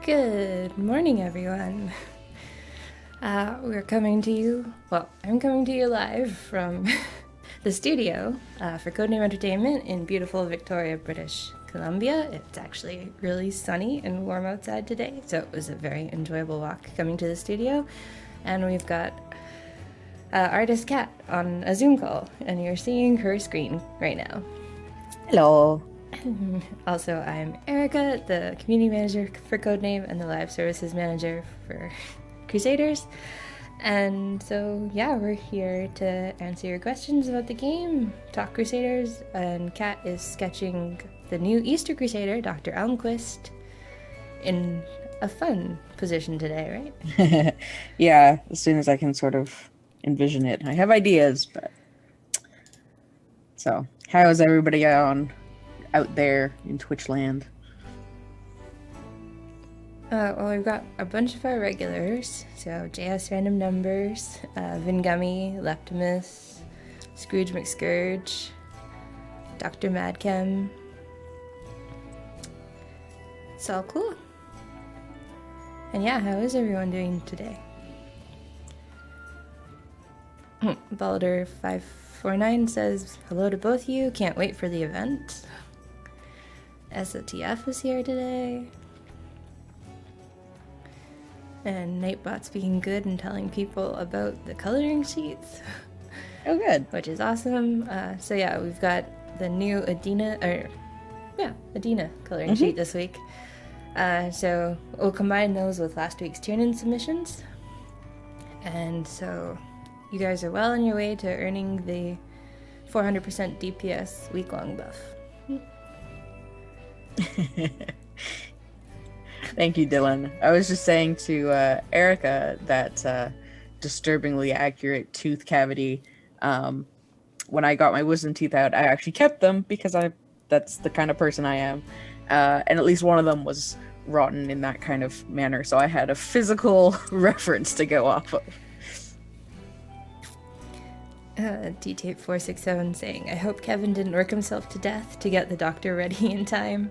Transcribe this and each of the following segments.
Good morning, everyone. We're coming to you, I'm coming to you live from the studio for Codename Entertainment in beautiful Victoria, British Columbia. It's actually really sunny and warm outside today, so it was a very enjoyable walk coming to the studio. And we've got artist Kat on a Zoom call, and you're seeing her screen right now. Hello. Also, I'm Erica, the community manager for Codename and the live services manager for Crusaders. And so, yeah, we're here to answer your questions about the game, talk Crusaders, and Kat is sketching the new Easter Crusader, Dr. Almquist, in a fun position today, right? Yeah, as soon as I can sort of envision it. I have ideas, but... So, how is everybody out there in Twitch land? Well, we've got a bunch of our regulars. So JS Random Numbers, Vingummy, Leptimus, Scrooge McScourge, Dr. Madchem. It's all cool. And yeah, how is everyone doing today? Balder549 says, hello to both of you. Can't wait for the event. SOTF is here today. And Nightbot's being good and telling people about the coloring sheets. Oh, good. Which is awesome. So yeah, we've got the new Adina coloring sheet this week. So we'll combine those with last week's turn-in submissions. And so you guys are well on your way to earning the 400% DPS week-long buff. Thank you, Dylan. I was just saying to Erica that disturbingly accurate tooth cavity. When I got my wisdom teeth out, I actually kept them because that's the kind of person I am. And at least one of them was rotten in that kind of manner, so I had a physical reference to go off of. D-Tape467 saying, I hope Kevin didn't work himself to death to get the doctor ready in time.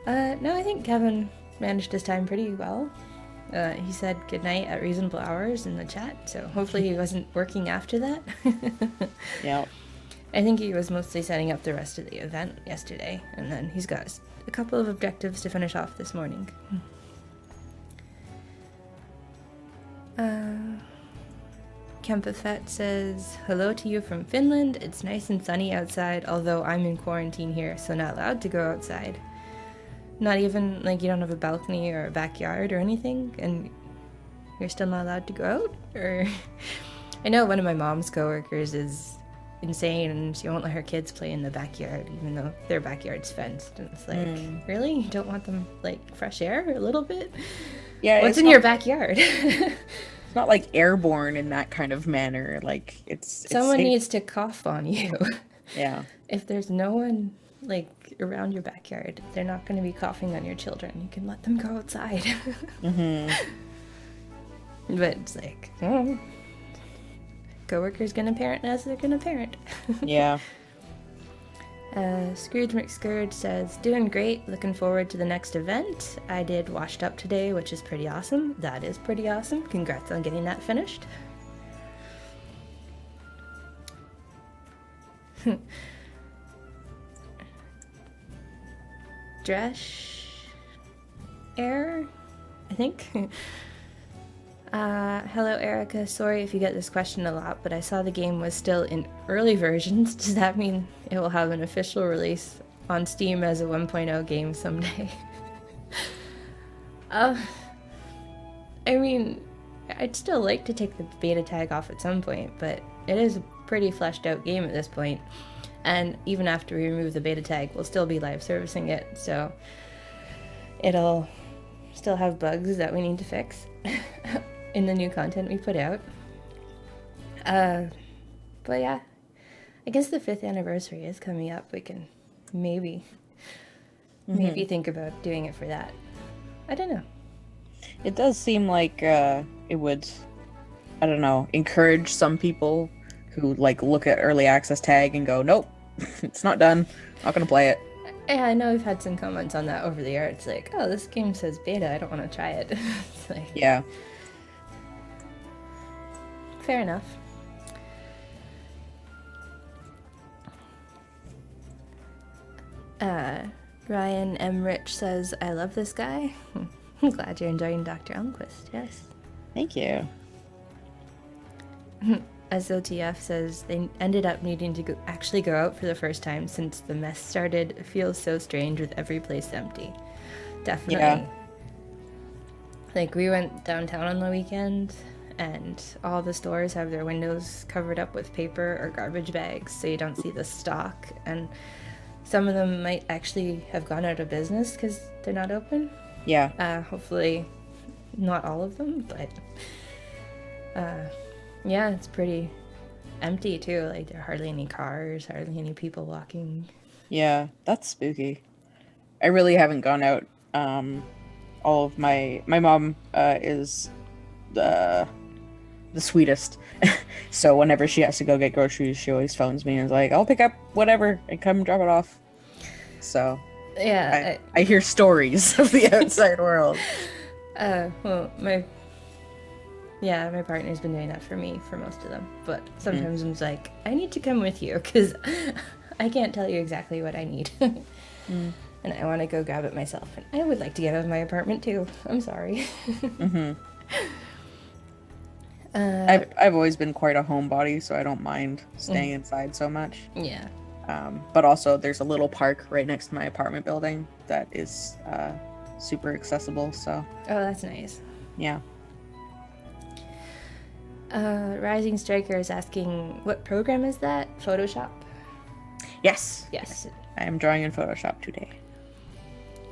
No, I think Kevin managed his time pretty well. He said goodnight at reasonable hours in the chat, so hopefully he wasn't working after that. Yeah. I think he was mostly setting up the rest of the event yesterday, and then he's got a couple of objectives to finish off this morning. Kempafet says, hello to you from Finland. It's nice and sunny outside, although I'm in quarantine here, so not allowed to go outside. Not even, like, you don't have a balcony or a backyard or anything, and you're still not allowed to go out? Or I know one of my mom's coworkers is insane, and she won't let her kids play in the backyard, even though their backyard's fenced. And it's like, really? You don't want them, like, fresh air a little bit? Yeah. What's in your backyard? It's not, like, airborne in that kind of manner. Like, it's Someone safe. needs to cough on you. Yeah. If there's no one, like, around your backyard, they're not going to be coughing on your children. You can let them go outside. But it's like, coworker's gonna parent as they're gonna parent. Yeah. Scrooge McScourge says, doing great, looking forward to the next event. I did Washed Up today, which is pretty awesome. That is pretty awesome. Congrats on getting that finished. Dresh Air, I think. Hello Erica, sorry if you get this question a lot, but I saw the game was still in early versions. Does that mean it will have an official release on Steam as a 1.0 game someday? I mean, I'd still like to take the beta tag off at some point, but it is a pretty fleshed out game at this point. And even after we remove the beta tag, we'll still be live servicing it, so it'll still have bugs that we need to fix in the new content we put out. But yeah, I guess the 5th anniversary is coming up. We can maybe think about doing it for that. I don't know. It does seem like it would, I don't know, encourage some people who like look at early access tag and go, nope, it's not done, not gonna play it. Yeah, I know we've had some comments on that over the air. It's like, oh, this game says beta. I don't want to try it. It's like, Yeah. fair enough. Ryan M. Rich says, I love this guy. I'm glad you're enjoying Dr. Elmquist. Yes. Thank you. SOTF says they ended up needing to actually go out for the first time since the mess started. It feels so strange with every place empty. Definitely. Yeah. Like, we went downtown on the weekend, and all the stores have their windows covered up with paper or garbage bags so you don't see the stock. And some of them might actually have gone out of business because they're not open. Yeah. Hopefully not all of them, but yeah, it's pretty empty too. Like, there are hardly any cars, hardly any people walking. Yeah, that's spooky. I really haven't gone out. All of my mom is the sweetest. So whenever she has to go get groceries, she always phones me and is like, I'll pick up whatever and come drop it off. So Yeah. I hear stories of the outside world. Well, my partner's been doing that for me for most of them. But sometimes I'm like, I need to come with you because I can't tell you exactly what I need. And I want to go grab it myself. And I would like to get out of my apartment too. I'm sorry. I've always been quite a homebody, so I don't mind staying inside so much. Yeah. But also, there's a little park right next to my apartment building that is super accessible. So. Oh, that's nice. Yeah. Rising Striker is asking, what program is that? Photoshop? Yes. Yes. I am drawing in Photoshop today.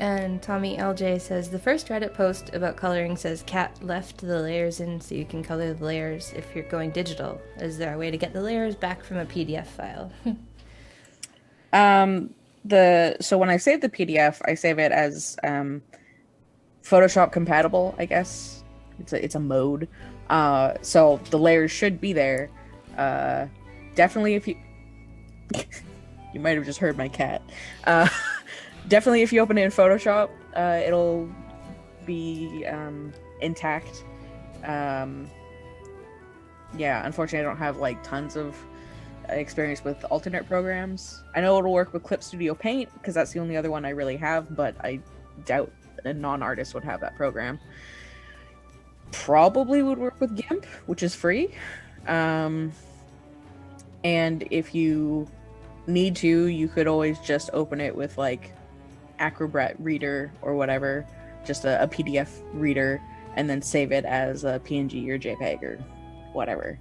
And Tommy LJ says, the first Reddit post about coloring says Cat left the layers in so you can color the layers if you're going digital. Is there a way to get the layers back from a PDF file? So when I save the PDF, I save it as Photoshop compatible, I guess. It's a mode. So the layers should be there. Definitely if you you might have just heard my cat. Definitely if you open it in Photoshop, it'll be intact. Yeah, unfortunately I don't have like tons of experience with alternate programs. I know it'll work with Clip Studio Paint because that's the only other one I really have, but I doubt a non-artist would have that program. Probably would work with GIMP, which is free. And if you need to, you could always just open it with like Acrobat Reader or whatever, just a PDF reader, and then save it as a PNG or JPEG or whatever.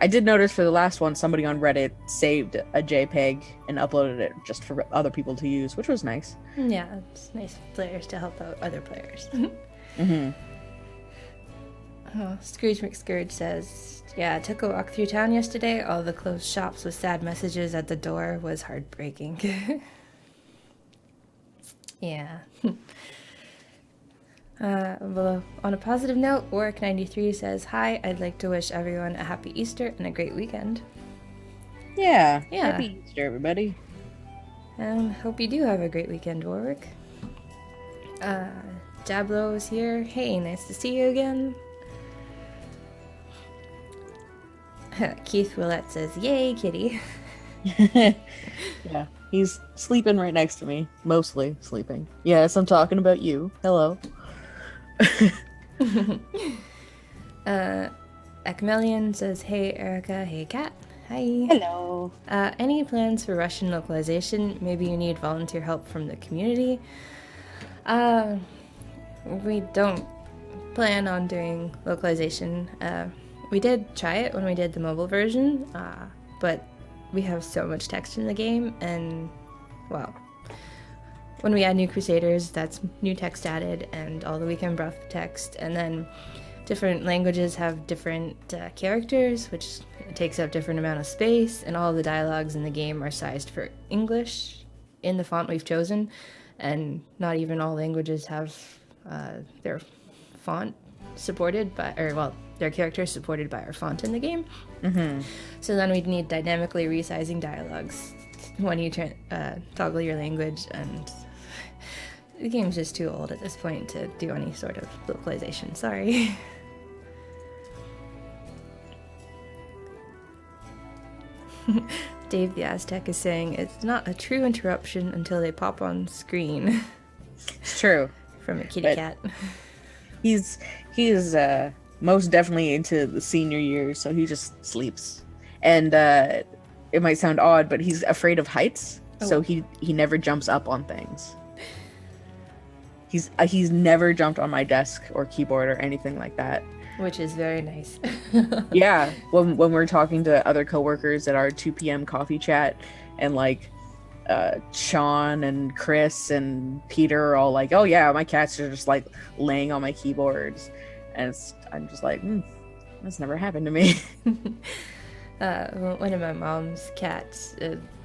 I did notice for the last one, somebody on Reddit saved a JPEG and uploaded it just for other people to use, which was nice. Yeah, it's nice players to help out other players. Oh, Scrooge McScourge says, yeah, I took a walk through town yesterday. All the closed shops with sad messages at the door was heartbreaking. Yeah. Well, on a positive note, Warwick93 says, hi, I'd like to wish everyone a happy Easter and a great weekend. Yeah. Yeah. Happy Easter, everybody. Hope you do have a great weekend, Warwick. Jablo is here. Hey, nice to see you again. Keith Willett says, yay, kitty. Yeah, he's sleeping right next to me. Mostly sleeping. Yes, I'm talking about you. Hello. Ekmelian says, hey, Erica. Hey, Kat. Hi. Hello. Any plans for Russian localization? Maybe you need volunteer help from the community. We don't plan on doing localization. We did try it when we did the mobile version, but we have so much text in the game, and, well, when we add new Crusaders, that's new text added, and all the weekend buff text, and then different languages have different characters, which takes up different amount of space, and all the dialogues in the game are sized for English in the font we've chosen, and not even all languages have their font supported by, or, well, their characters supported by our font in the game. So then we'd need dynamically resizing dialogues when you toggle your language, and the game's just too old at this point to do any sort of localization. Sorry. Dave the Aztec is saying it's not a true interruption until they pop on screen. It's true. From a kitty cat. He is most definitely into the senior years, so he just sleeps. And it might sound odd, but he's afraid of heights, so he never jumps up on things. He's never jumped on my desk or keyboard or anything like that. Which is very nice. Yeah, when we're talking to other coworkers at our 2 p.m. coffee chat, and like Sean and Chris and Peter are all like, "Oh yeah, my cats are just like laying on my keyboards," and I'm just like, that's never happened to me. One of my mom's cats,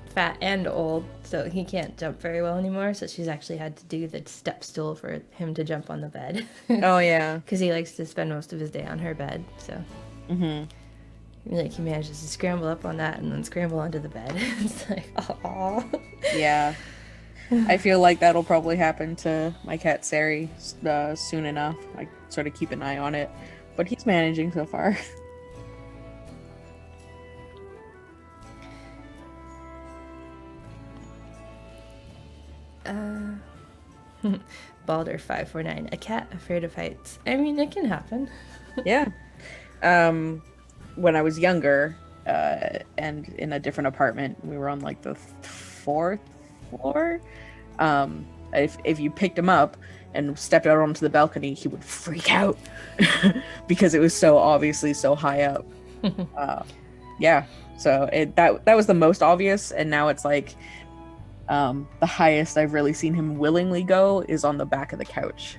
fat and old, so he can't jump very well anymore. So she's actually had to do the step stool for him to jump on the bed. Oh yeah, because he likes to spend most of his day on her bed. So, like he manages to scramble up on that and then scramble onto the bed. It's like, oh. Yeah. I feel like that'll probably happen to my cat Sari soon enough. I sort of keep an eye on it, but he's managing so far. Balder 549, a cat afraid of heights. I mean, it can happen. Yeah. When I was younger, and in a different apartment, we were on like the 4th floor. If you picked him up and stepped out onto the balcony, he would freak out because it was so obviously so high up. Yeah. So that was the most obvious, and now it's like the highest I've really seen him willingly go is on the back of the couch.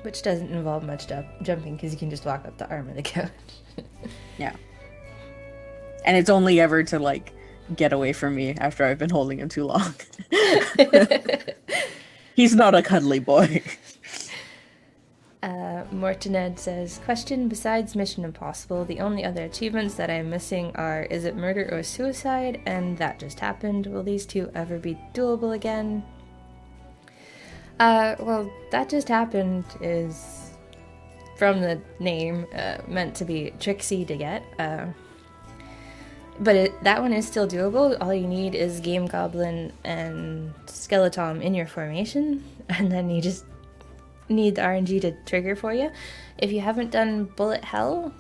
Which doesn't involve much jumping because you can just walk up the arm of the couch. Yeah. And it's only ever to like get away from me after I've been holding him too long. He's not a cuddly boy. Mortened says, question, besides Mission Impossible, the only other achievements that I'm missing are, is it murder or suicide? And that just happened. Will these two ever be doable again? Well, that just happened is, from the name, meant to be tricksy to get. But that one is still doable. All you need is Game Goblin and Skeleton in your formation, and then you just need the RNG to trigger for you. If you haven't done Bullet Hell,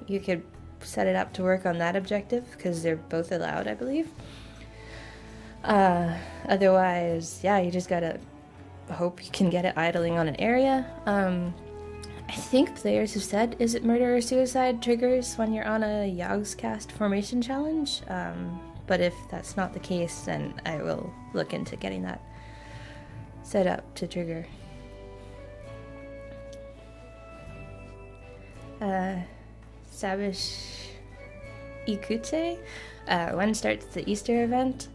you could set it up to work on that objective, because they're both allowed, I believe. Otherwise, yeah, you just gotta hope you can get it idling on an area. I think players have said, is it murder or suicide triggers when you're on a Yogscast formation challenge? But if that's not the case, then I will look into getting that set up to trigger. Sabish Ikute, when starts the Easter event?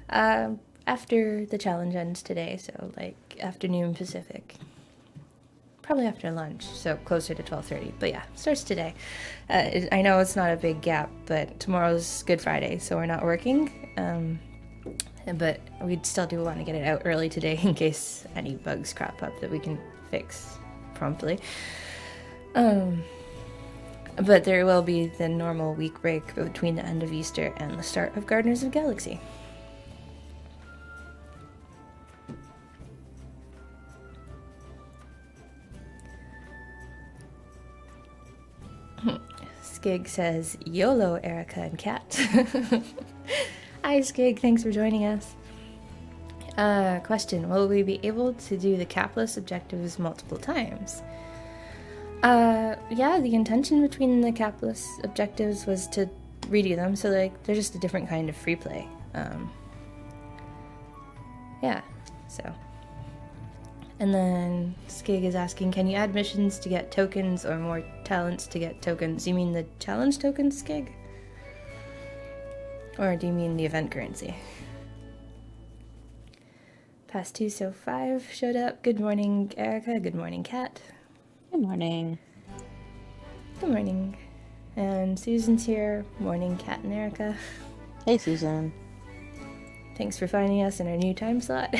After the challenge ends today, so like afternoon Pacific. Probably after lunch, so closer to 12:30. But yeah, starts today. I know it's not a big gap, but tomorrow's Good Friday, so we're not working. But we still do want to get it out early today in case any bugs crop up that we can fix promptly. But there will be the normal week break between the end of Easter and the start of Gardeners of Galaxy. Skig says, YOLO, Erica and Kat. Hi, Skig. Thanks for joining us. Question, will we be able to do the capless objectives multiple times? Yeah, the intention between the capless objectives was to redo them, so like they're just a different kind of free play. Yeah, so. And then Skig is asking, can you add missions to get tokens or more talents to get tokens? You mean the challenge tokens, Skig? Or do you mean the event currency? Past 2, so 5 showed up. Good morning, Erica. Good morning, Kat. Good morning. Good morning. And Susan's here. Morning, Kat and Erica. Hey, Susan. Thanks for finding us in our new time slot.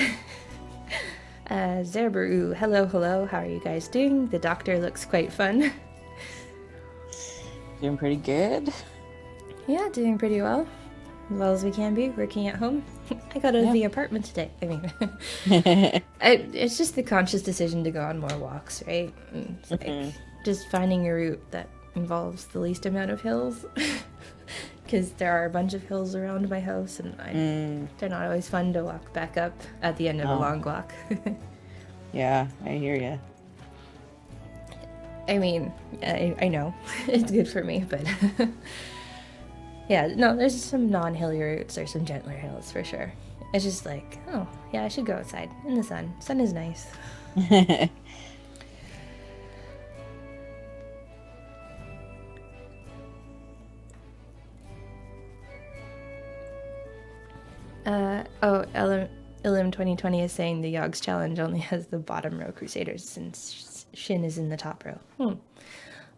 Zerberu, hello, how are you guys doing? The doctor looks quite fun. Doing pretty good. Yeah, doing pretty well. As well as we can be, working at home. I got out of the apartment today. I mean, it's just the conscious decision to go on more walks, right? It's like just finding a route that involves the least amount of hills. Because there are a bunch of hills around my house, and they're not always fun to walk back up at the end of a long walk. Yeah, I hear you. I mean, I know it's good for me, but yeah, no, there's some non-hilly routes or some gentler hills for sure. It's just like, oh, yeah, I should go outside in the sun. Sun is nice. Ilim 2020 is saying the Yogg's challenge only has the bottom row Crusaders since Shin is in the top row.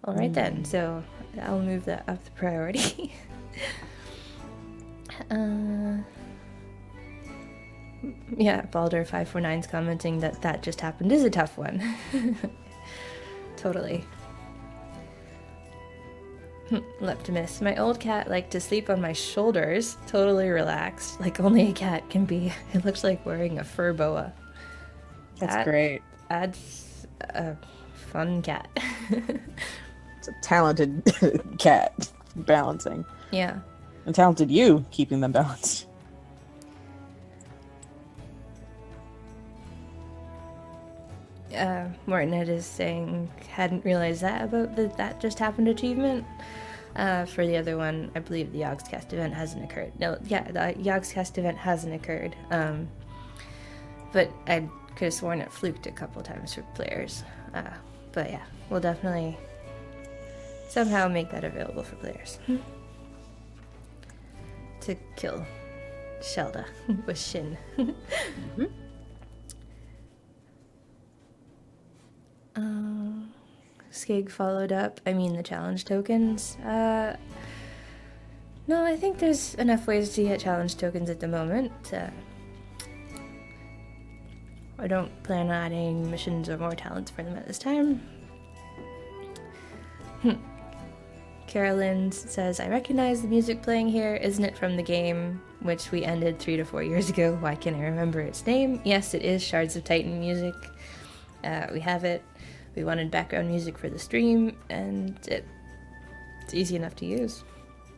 All right then, so I'll move that up the priority. Yeah, Balder549's commenting that just happened is a tough one. Totally. Leptimus, my old cat liked to sleep on my shoulders, totally relaxed, like only a cat can be. It looks like wearing a fur boa. That's great. That's a fun cat. It's a talented cat balancing. Yeah. And talented you keeping them balanced. Mortonhead is saying, hadn't realized that about that just happened achievement. For the other one, I believe the Yogscast event hasn't occurred. No, yeah, the Yogscast event hasn't occurred. But I could have sworn it fluked a couple times for players. But yeah, we'll definitely somehow make that available for players. To kill Shelda with Shin. Skig followed up. I mean the challenge tokens. No, I think there's enough ways to get challenge tokens at the moment. I don't plan on adding missions or more talents for them at this time. Carolyn says, I recognize the music playing here. Isn't it from the game, which we ended 3 to 4 years ago? Why can't I remember its name? Yes, it is Shards of Titan music. We have it. We wanted background music for the stream, and it's easy enough to use.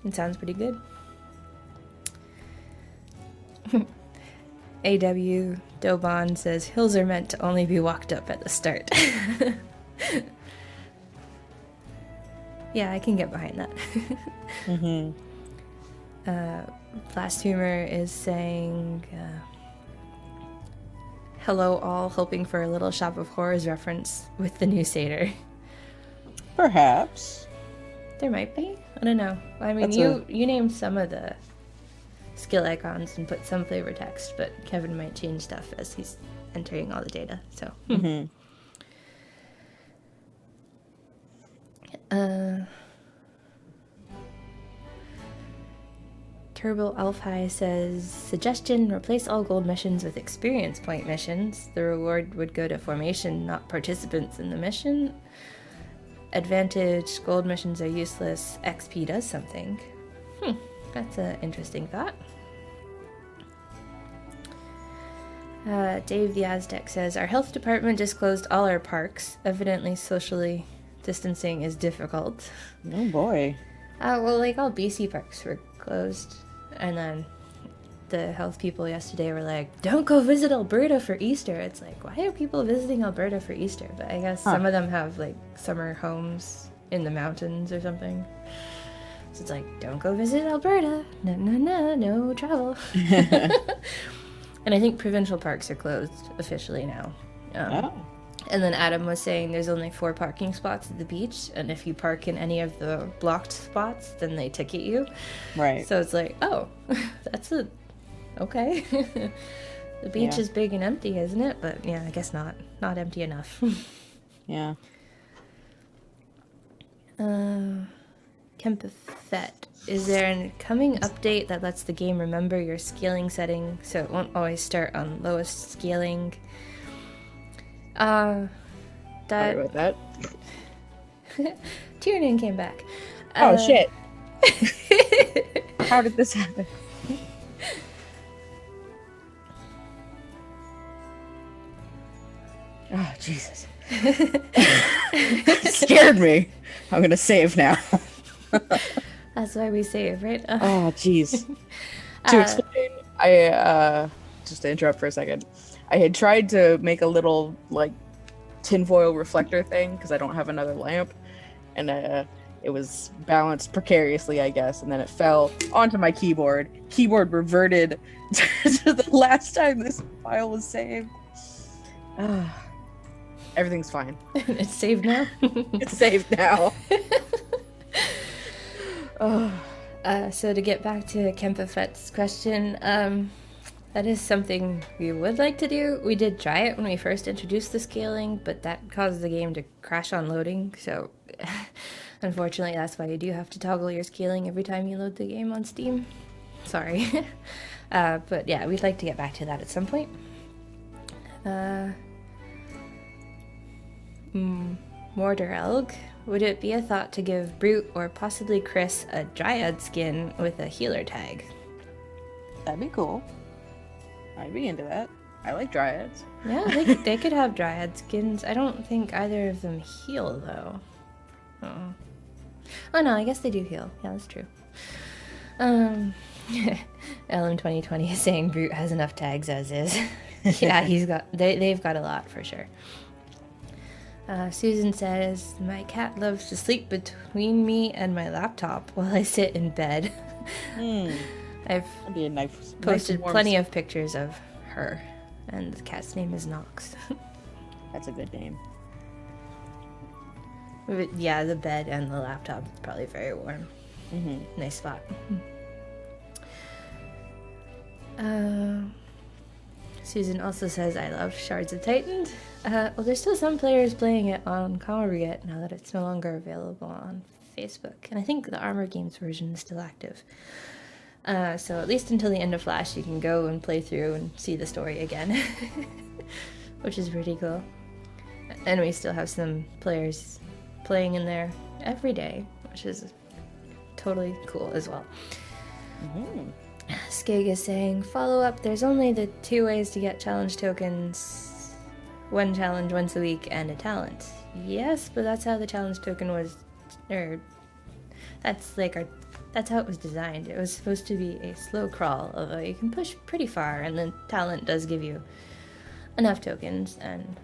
It sounds pretty good. AW Dobon says, hills are meant to only be walked up at the start. Yeah, I can get behind that. Blasphemer is saying, hello all, hoping for a little Shop of Horrors reference with the new Satyr. Perhaps. There might be. I don't know. I mean, you named some of the skill icons and put some flavor text, but Kevin might change stuff as he's entering all the data, so. Turbo Alfhigh says, suggestion, replace all gold missions with experience point missions. The reward would go to formation, not participants in the mission. Advantage, gold missions are useless, XP does something. That's an interesting thought. Dave the Aztec says, our health department just closed all our parks. Evidently socially distancing is difficult. Oh boy. Well, like all BC parks were closed. And then the health people yesterday were like, don't go visit Alberta for Easter. It's like, why are people visiting Alberta for Easter? But I guess some of them have like summer homes in the mountains or something. So it's like, don't go visit Alberta. No travel. And I think provincial parks are closed officially now. And then Adam was saying there's only 4 parking spots at the beach, and if you park in any of the blocked spots, then they ticket you. Right. So it's like, oh, that's okay. The beach is big and empty, isn't it? But yeah, I guess not. Not empty enough. Yeah. Kempefet. Is there an coming update that lets the game remember your scaling setting so it won't always start on lowest scaling? Sorry about that. Tiernan came back. Oh, shit. How did this happen? Oh, Jesus. Scared me. I'm gonna save now. That's why we save, right? Oh, jeez. To explain, I just to interrupt for a second, I had tried to make a little like tinfoil reflector thing because I don't have another lamp, and it was balanced precariously, I guess, and then it fell onto my keyboard. Keyboard reverted to the last time this file was saved. Everything's fine. It's saved now? It's saved now. So to get back to Kempefet's question, that is something we would like to do. We did try it when we first introduced the scaling, but that caused the game to crash on loading, so unfortunately that's why you do have to toggle your scaling every time you load the game on Steam. Sorry. But yeah, we'd like to get back to that at some point. Mortarelg, would it be a thought to give Brute or possibly Chris a Dryad skin with a healer tag? That'd be cool. I'd be into that. I like Dryads. Yeah, they could have Dryad skins. I don't think either of them heal, though. Oh no, I guess they do heal. Yeah, that's true. LM2020 is saying Brute has enough tags as is. Yeah, they've got a lot for sure. Susan says, my cat loves to sleep between me and my laptop while I sit in bed. I've posted plenty of pictures of her, and the cat's name is Nox. That's a good name. But yeah, the bed and the laptop is probably very warm. Nice spot. Susan also says, I love Shards of Titan. Well, there's still some players playing it on Congregate now that it's no longer available on Facebook. And I think the Armor Games version is still active. So at least until the end of Flash, you can go and play through and see the story again. Which is pretty cool. And we still have some players playing in there every day, which is totally cool as well. Skig is saying, follow up, there's only the 2 ways to get challenge tokens. 1 challenge once a week and a talent. Yes, but that's how the challenge token was, that's how it was designed. It was supposed to be a slow crawl, although you can push pretty far, and the talent does give you enough tokens, and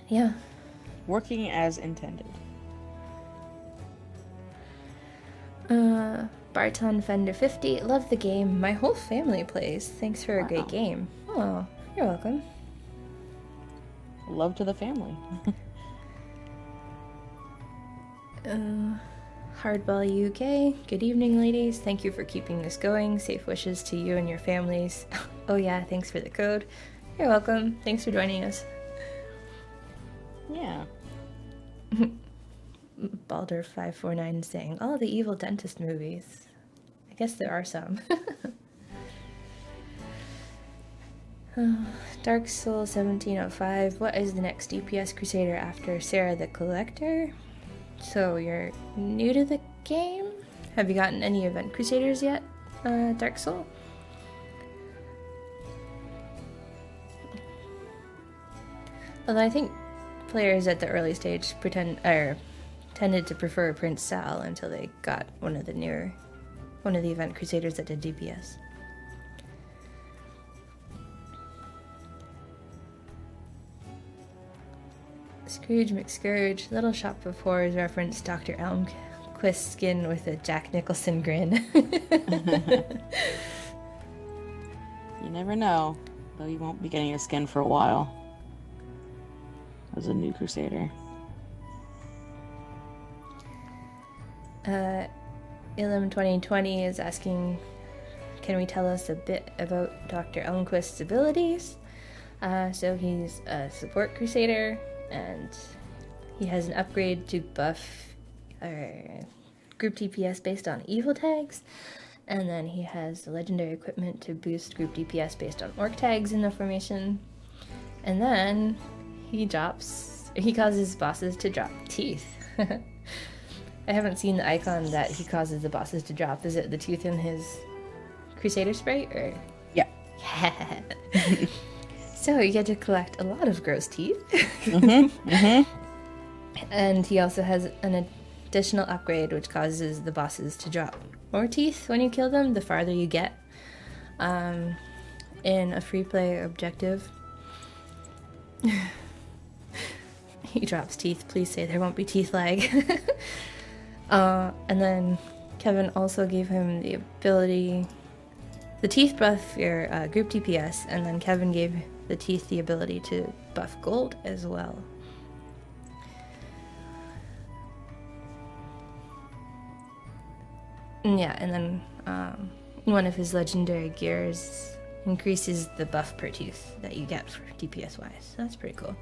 yeah. Working as intended. Barton Fender 50, love the game. My whole family plays. Thanks for a great game. Oh, you're welcome. Love to the family. Hardball UK, good evening, ladies. Thank you for keeping this going. Safe wishes to you and your families. Oh yeah, thanks for the code. You're welcome. Thanks for joining us. Yeah. Balder549 saying, oh, the evil dentist movies. I guess there are some. Dark Soul 1705, what is the next DPS Crusader after Sarah the Collector? So you're new to the game? Have you gotten any Event Crusaders yet, Dark Soul? Although I think players at the early stage tended to prefer Prince Sal until they got one of the Event Crusaders that did DPS. Scrooge McScourge, Little Shop of Horrors reference Dr. Elmquist skin with a Jack Nicholson grin. You never know, though you won't be getting a skin for a while as a new Crusader. Ilum 2020 is asking, can we tell us a bit about Dr. Elmquist's abilities? So he's a support Crusader, and he has an upgrade to buff group DPS based on evil tags. And then he has the legendary equipment to boost group DPS based on orc tags in the formation. And then he causes bosses to drop teeth. I haven't seen the icon that he causes the bosses to drop. Is it the tooth in his Crusader sprite? Or Yeah. Yeah. So you get to collect a lot of gross teeth. And he also has an additional upgrade which causes the bosses to drop more teeth when you kill them the farther you get. In a free play objective, he drops teeth. Please say there won't be teeth lag. And then Kevin also gave him the ability, the teeth buff your group DPS, and then Kevin gave the teeth the ability to buff gold as well. Yeah, and then one of his legendary gears increases the buff per tooth that you get for DPS wise. So that's pretty cool.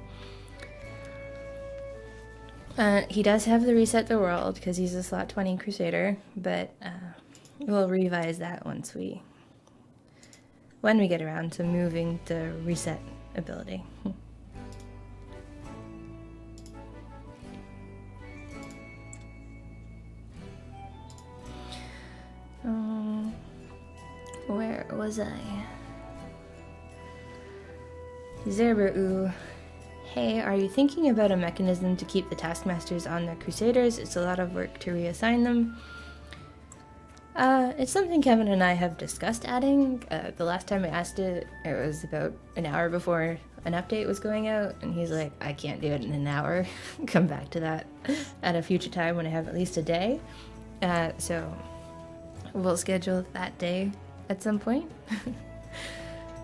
He does have the reset the world because he's a slot 20 Crusader, but we'll revise that when we get around to moving the reset ability. Where was I? Zerberoo. Hey, are you thinking about a mechanism to keep the taskmasters on the Crusaders? It's a lot of work to reassign them. It's something Kevin and I have discussed adding. The last time I asked it, it was about an hour before an update was going out, and he's like, I can't do it in an hour. Come back to that at a future time when I have at least a day. So we'll schedule that day at some point.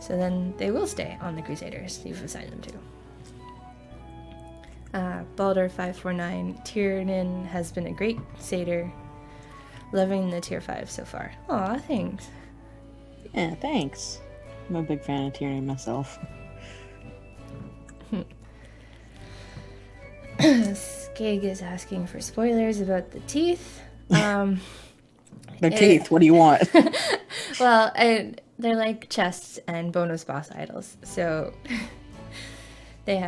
So then they will stay on the Crusaders you've assigned them to. Balder549, Tiernan has been a great satyr. Loving the tier 5 so far. Aw, thanks. Yeah, thanks. I'm a big fan of Tiernan myself. Skig is asking for spoilers about the teeth. Teeth, what do you want? Well, they're like chests and bonus boss idols. So they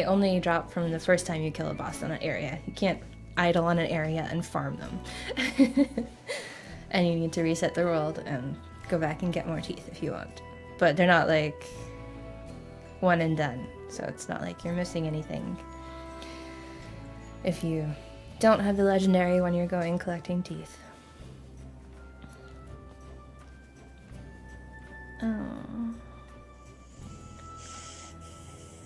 only drop from the first time you kill a boss on an area. You can't idle on an area and farm them. And you need to reset the world and go back and get more teeth if you want. But they're not like one and done. So it's not like you're missing anything if you don't have the legendary when you're going collecting teeth. Oh.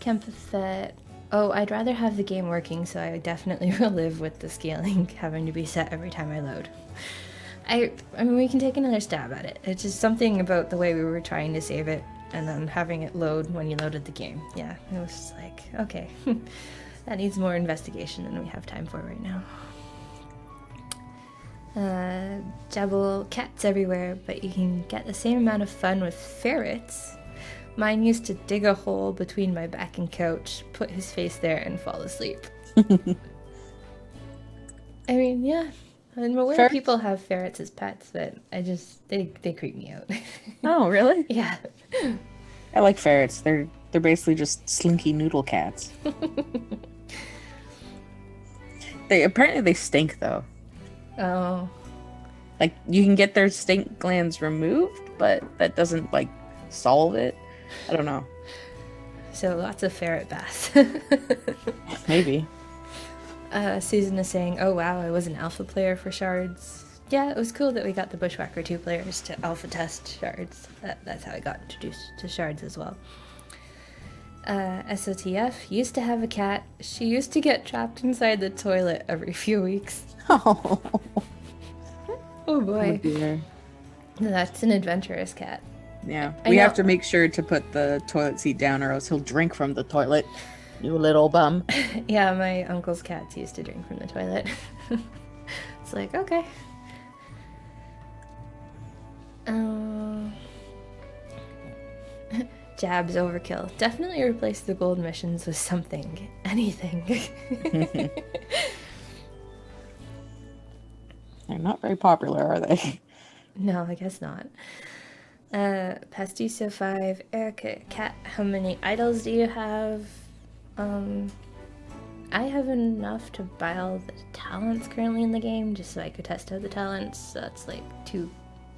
Kempfet. Oh, I'd rather have the game working, so I definitely will live with the scaling having to be set every time I load. I mean, we can take another stab at it. It's just something about the way we were trying to save it and then having it load when you loaded the game. Yeah, it was just like, okay, that needs more investigation than we have time for right now. Jabble cats everywhere, but you can get the same amount of fun with ferrets. Mine used to dig a hole between my back and couch, put his face there, and fall asleep. I mean, yeah. I'm aware people have ferrets as pets, but they creep me out. Oh, really? Yeah. I like ferrets. They're basically just slinky noodle cats. They stink though. Oh. Like, you can get their stink glands removed, but that doesn't like solve it. I don't know. So lots of ferret baths. Maybe. Susan is saying, oh wow, I was an alpha player for shards. Yeah, it was cool that we got the Bushwhacker 2 players to alpha test shards. That's how I got introduced to shards as well. SOTF used to have a cat. She used to get trapped inside the toilet every few weeks. Oh, Oh boy. oh dear. That's an adventurous cat. Yeah, I we know. have to make sure to put the toilet seat down, or else he'll drink from the toilet. You little bum. Yeah, my uncle's cats used to drink from the toilet. It's like, okay. Jabs overkill. Definitely replace the gold missions with something. Anything. They're not very popular, are they? No, I guess not. Pastiso 5, Erica, Cat, how many idols do you have? I have enough to buy all the talents currently in the game, just so I could test out the talents. So that's like 2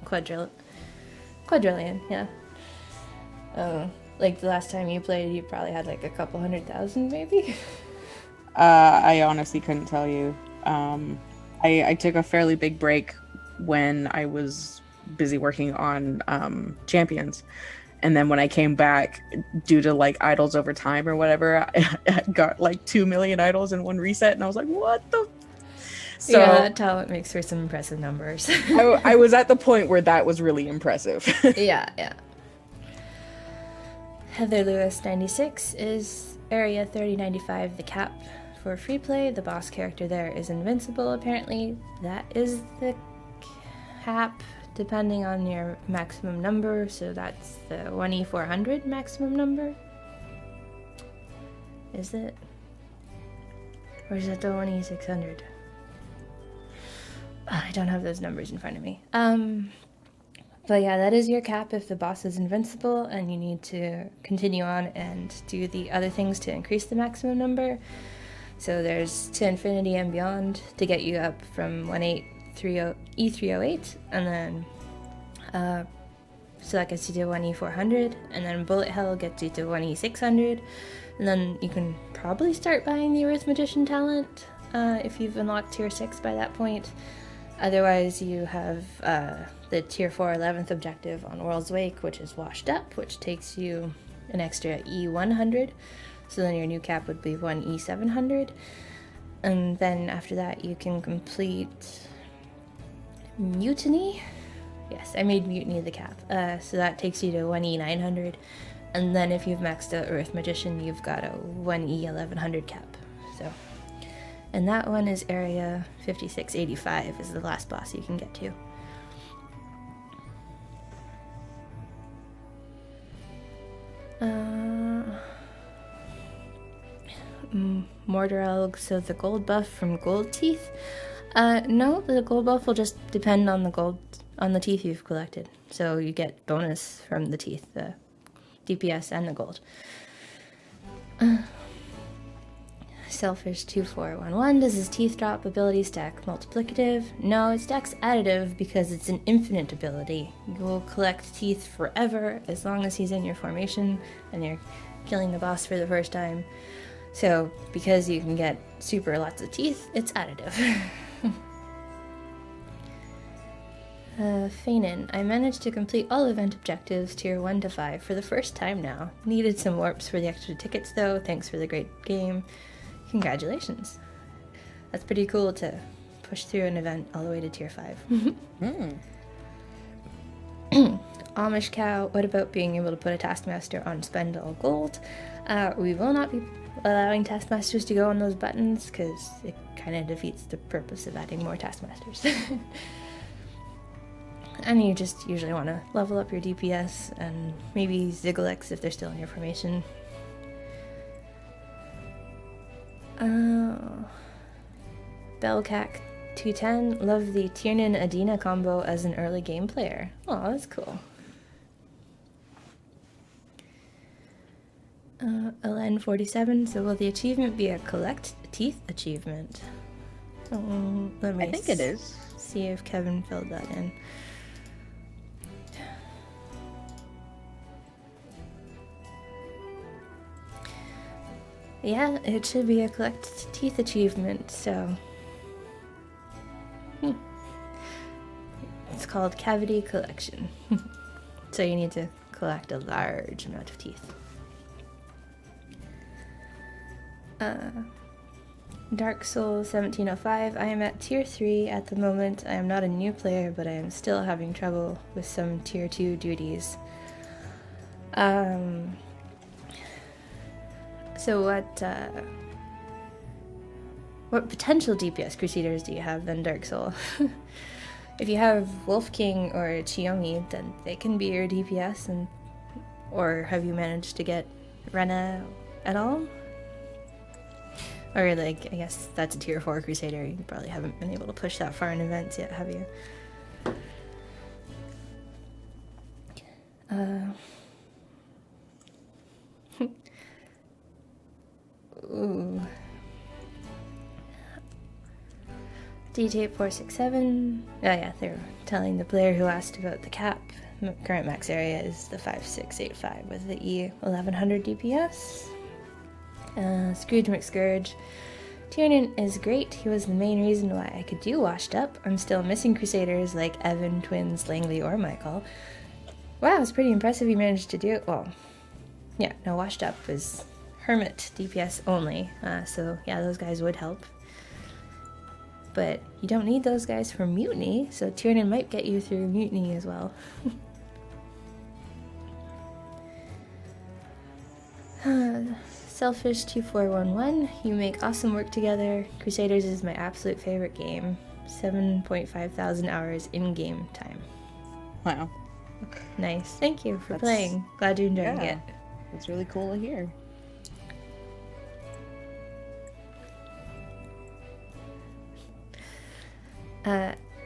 quadrillion, yeah. Like the last time you played, you probably had like a couple 100,000 maybe? I honestly couldn't tell you. I took a fairly big break when I was busy working on Champions. And then when I came back, due to like idols over time or whatever, I got like 2 million idols in one reset, and I was like, "What the?" So Yeah, that talent makes for some impressive numbers. I was at the point where that was really impressive. Yeah, yeah. Heather Lewis 96 is Area 3095, the cap for free play. The boss character there is invincible, apparently. That is the cap, depending on your maximum number, so that's the 1E400 maximum number. Is it? Or is that the 1E600? I don't have those numbers in front of me. But yeah, that is your cap if the boss is invincible and you need to continue on and do the other things to increase the maximum number. So there's to infinity and beyond to get you up from E308, and then so that gets you to 1E400, and then bullet hell gets you to 1E600, and then you can probably start buying the Earth Magician talent if you've unlocked tier 6 by that point. Otherwise, you have the tier 4 11th objective on World's Wake, which is washed up, which takes you an extra E100. So then your new cap would be 1E700. And then after that, you can complete Mutiny. Yes, I made Mutiny the cap. So that takes you to 1E900. And then if you've maxed out Earth Magician, you've got a 1E1100 cap. So... And that one is Area 5685 is the last boss you can get to. Mortarelg, so the gold buff from Gold Teeth. No, the gold buff will just depend on the teeth you've collected. So you get bonus from the teeth, the DPS and the gold. Selfish 2411, does his teeth drop ability stack multiplicative? No, it stacks additive because it's an infinite ability. You will collect teeth forever as long as he's in your formation and you're killing the boss for the first time. So, because you can get super lots of teeth, it's additive. Feinin, I managed to complete all event objectives tier 1 to 5 for the first time now. Needed some warps for the extra tickets though, thanks for the great game. Congratulations. That's pretty cool to push through an event all the way to tier 5. Amish Cow, what about being able to put a Taskmaster on spend all gold? We will not be allowing Taskmasters to go on those buttons because it kind of defeats the purpose of adding more Taskmasters. And you just usually want to level up your DPS and maybe Zigalex if they're still in your formation. Bellcac 210, love the Tiernan Adina combo as an early game player. Oh, that's cool. Elen 47, so will the achievement be a collect teeth achievement? Let me I think it is. See if Kevin filled that in. Yeah, it should be a collect teeth achievement, so... It's called Cavity Collection. So you need to collect a large amount of teeth. Dark Soul 1705, I am at tier 3 at the moment. I am not a new player, but I am still having trouble with some tier 2 duties. So what potential DPS Crusaders do you have then, Dark Soul? If you have Wolf King or Chiyomi, then they can be your DPS, or have you managed to get Rena at all? Or, like, I guess that's a tier 4 Crusader. You probably haven't been able to push that far in events yet, have you? Ooh. DT467. Oh yeah, they were telling the player who asked about the cap. Current max area is the 5685 with the E1100 DPS. Scrooge McScourge. Tiernan is great. He was the main reason why I could do Washed Up. I'm still missing Crusaders like Evan, Twins, Langley, or Michael. Wow, it's pretty impressive he managed to do it. Well, yeah, no, Washed Up was Hermit DPS only. So yeah, those guys would help. But you don't need those guys for Mutiny, so Tiernan might get you through Mutiny as well. Selfish 2411, you make awesome work together. Crusaders is my absolute favorite game. 7.5 thousand hours in-game time. Wow. Nice. Thank you for playing. Glad you're enjoying it. That's really cool to hear.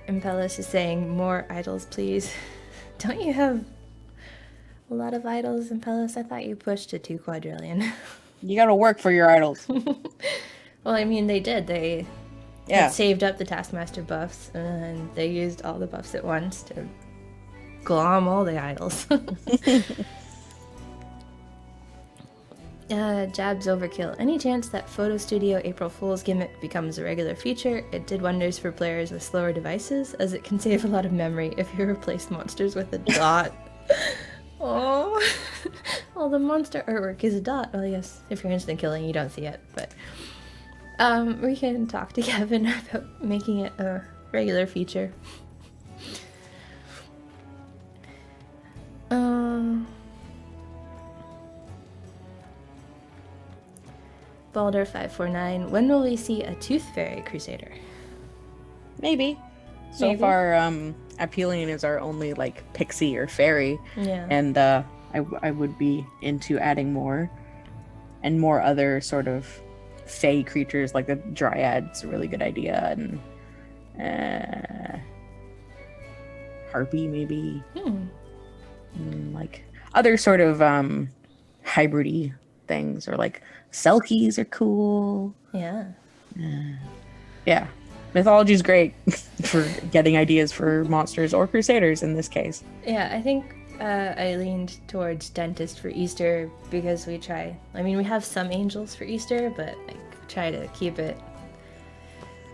Impellus is saying, more idols, please. Don't you have a lot of idols, Impellus? I thought you pushed to 2 quadrillion. You gotta work for your idols. Well, I mean, they did. They had saved up the Taskmaster buffs, and they used all the buffs at once to glom all the idols. Jab's overkill. Any chance that Photo Studio April Fool's gimmick becomes a regular feature? It did wonders for players with slower devices, as it can save a lot of memory if you replace monsters with a dot. Oh, well, the monster artwork is a dot. Well, yes, if you're instant killing, you don't see it, but we can talk to Kevin about making it a regular feature. Balder 549. When will we see a Tooth Fairy Crusader? Maybe. So far, Apelian is our only like pixie or fairy. Yeah. And I would be into adding more and more other sort of fey creatures, like the Dryad's a really good idea, and Harpy maybe. Like other sort of hybridy things, or like Selkies are cool. Yeah. Yeah. Mythology's great for getting ideas for monsters or Crusaders in this case. Yeah, I think I leaned towards Dentist for Easter because we have some angels for Easter, but like try to keep it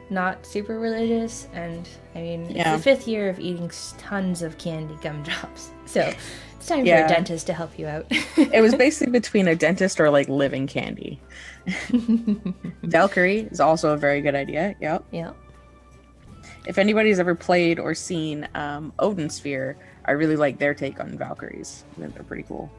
not super religious. And I mean, it's the 5th year of eating tons of candy gumdrops, so it's time for a dentist to help you out. It was basically between a dentist or like living candy. Valkyrie is also a very good idea. Yep. If anybody's ever played or seen Odin Sphere, I really like their take on Valkyries. I think they're pretty cool.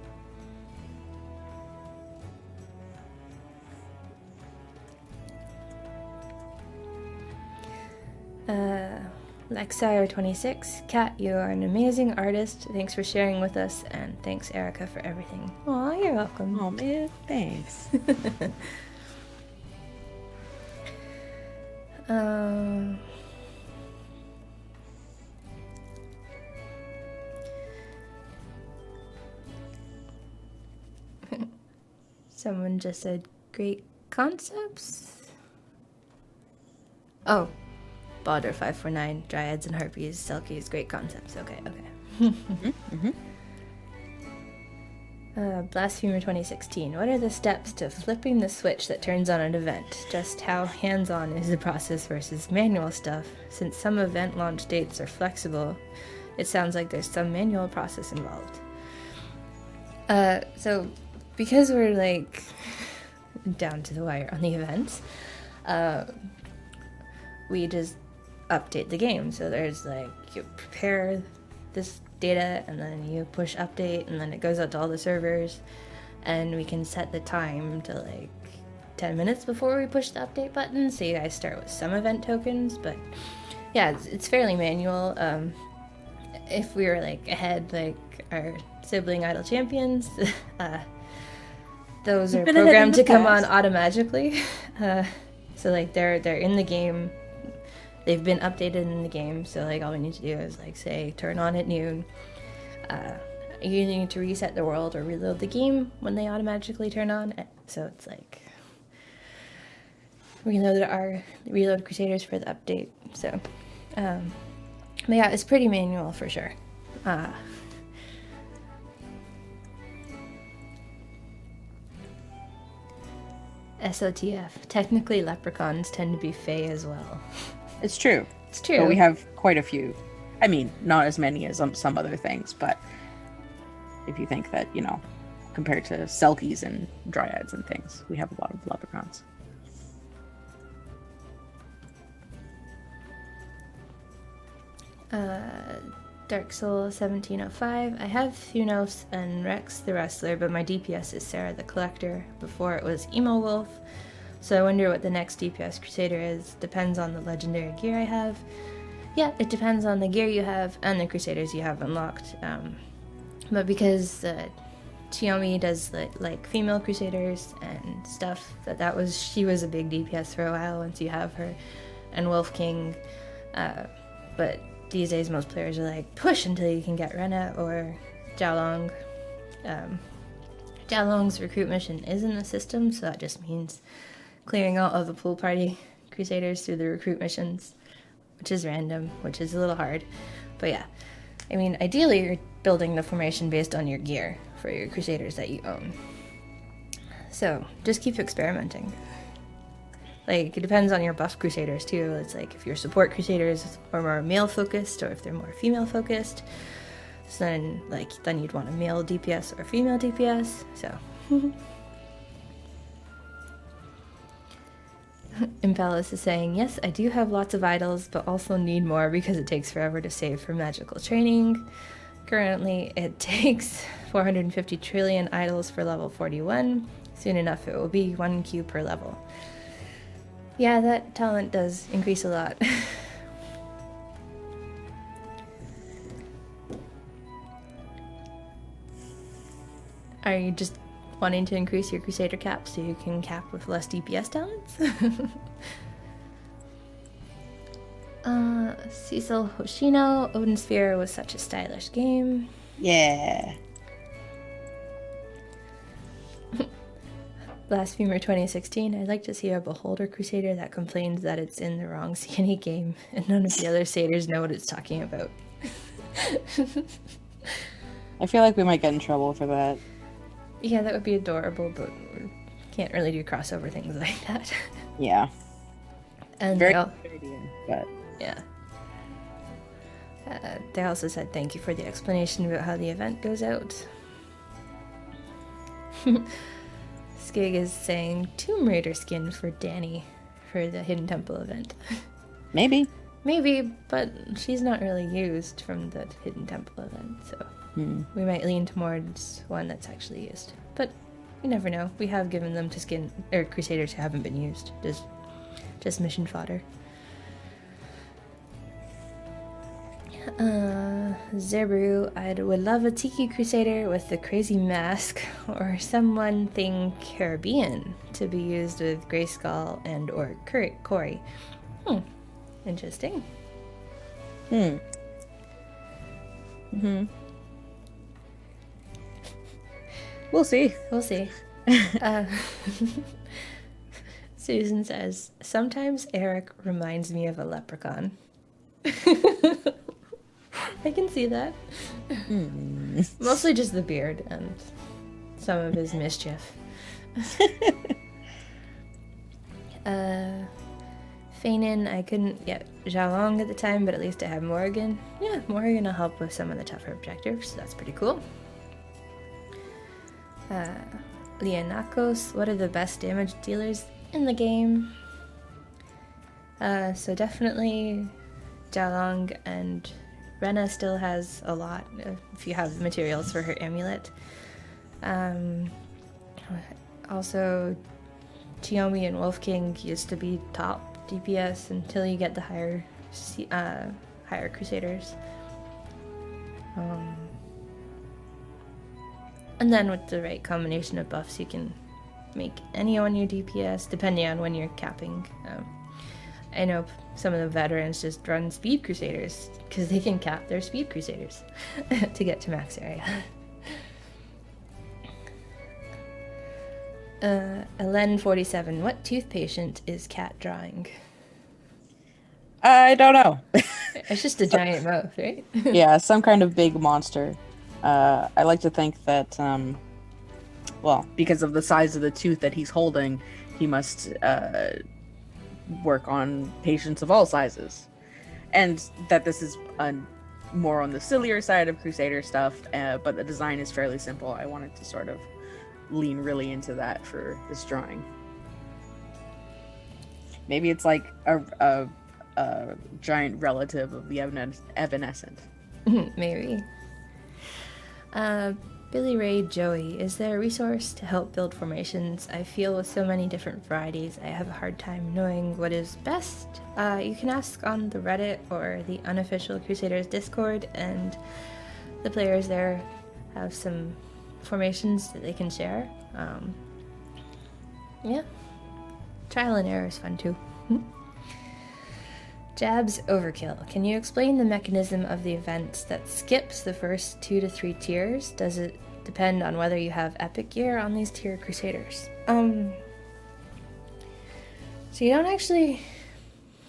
Lexire26, Kat, you are an amazing artist. Thanks for sharing with us, and thanks, Erica, for everything. Aw, you're welcome. Oh, man, thanks. Someone just said great concepts. Oh, Balder 549, Dryads and Harpies, Selkies, great concepts. Okay. Blasphemer 2016. What are the steps to flipping the switch that turns on an event? Just how hands-on is the process versus manual stuff? Since some event launch dates are flexible, it sounds like there's some manual process involved. So because we're like down to the wire on the events, we just update the game. So there's like, you prepare this data and then you push update and then it goes out to all the servers, and we can set the time to like 10 minutes before we push the update button, so you guys start with some event tokens. But yeah, it's fairly manual. If we were like ahead, like our sibling idol champions, those are programmed to come on automatically. So like they're in the game. They've been updated in the game. So like all we need to do is like say turn on at noon. You need to reset the world or reload the game when they automatically turn on. So it's like reload Crusaders for the update. So, but yeah, it's pretty manual for sure. SOTF. Technically, leprechauns tend to be Fae as well. It's true. It's true. But we have quite a few. I mean, not as many as some other things, but if you think that, compared to Selkies and Dryads and things, we have a lot of leprechauns. Dark Soul 1705. I have Thunos and Rex the Wrestler, but my DPS is Sarah the Collector. Before it was Emo Wolf. So I wonder what the next DPS Crusader is. Depends on the legendary gear I have. Yeah, it depends on the gear you have and the Crusaders you have unlocked. But because Chiyomi does like female Crusaders and stuff, she was a big DPS for a while once you have her, and Wolf King. But these days most players are like push until you can get Rena or Jiaolong. Jiaolong's recruit mission is in the system, so that just means clearing out of the pool party Crusaders through the recruit missions, which is random, which is a little hard. But yeah, I mean, ideally you're building the formation based on your gear for your Crusaders that you own. So just keep experimenting. Like, it depends on your buff Crusaders too. It's like if your support Crusaders are more male focused or if they're more female focused. So then you'd want a male DPS or female DPS. So Impellus is saying, yes, I do have lots of idols, but also need more because it takes forever to save for magical training. Currently, it takes 450 trillion idols for level 41. Soon enough, it will be 1 Q per level. Yeah, that talent does increase a lot. Are you just wanting to increase your Crusader cap so you can cap with less DPS talents? Cecil Hoshino, Odin Sphere was such a stylish game. Yeah. Blasphemer 2016, I'd like to see a Beholder Crusader that complains that it's in the wrong skinny game and none of the other satyrs know what it's talking about. I feel like we might get in trouble for that. Yeah, that would be adorable, but we can't really do crossover things like that. Yeah. And very good idea, but yeah. They also said thank you for the explanation about how the event goes out. Skig is saying Tomb Raider skin for Danny for the Hidden Temple event. Maybe, but she's not really used from the Hidden Temple event, so we might lean towards one that's actually used. But you never know. We have given them to skin or Crusaders who haven't been used. Just mission fodder. Zebru, I would love a Tiki Crusader with the crazy mask or someone thing Caribbean to be used with Grayskull and or Cory. Interesting. We'll see. Susan says, sometimes Eric reminds me of a leprechaun. I can see that. Mostly just the beard and some of his mischief. Feinin, I couldn't get Jiaolong at the time, but at least I have Morrigan. Yeah, Morrigan will help with some of the tougher objectives, so that's pretty cool. Leonakos, what are the best damage dealers in the game? So definitely Jiaolong, and Rena still has a lot if you have materials for her amulet. Also, Chiyomi and Wolf King used to be top DPS until you get the higher Crusaders. And then with the right combination of buffs, you can make any on your DPS, depending on when you're capping. I know some of the veterans just run Speed Crusaders because they can cap their Speed Crusaders to get to max area. Elen47, what tooth patient is cat drawing? I don't know. It's just a giant mouth, right? Yeah, some kind of big monster. I like to think that, well, because of the size of the tooth that he's holding, he must work on patients of all sizes. And that this is more on the sillier side of Crusader stuff, but the design is fairly simple. I wanted to sort of lean really into that for this drawing. Maybe it's like a giant relative of the Evanescent. Maybe. Billy Ray Joey, is there a resource to help build formations? I feel with so many different varieties, I have a hard time knowing what is best. You can ask on the Reddit or the unofficial Crusaders Discord, and the players there have some formations that they can share. Yeah. Trial and error is fun too. Jabs Overkill. Can you explain the mechanism of the event that skips the first 2 to 3 tiers? Does it depend on whether you have epic gear on these tier Crusaders? So you don't actually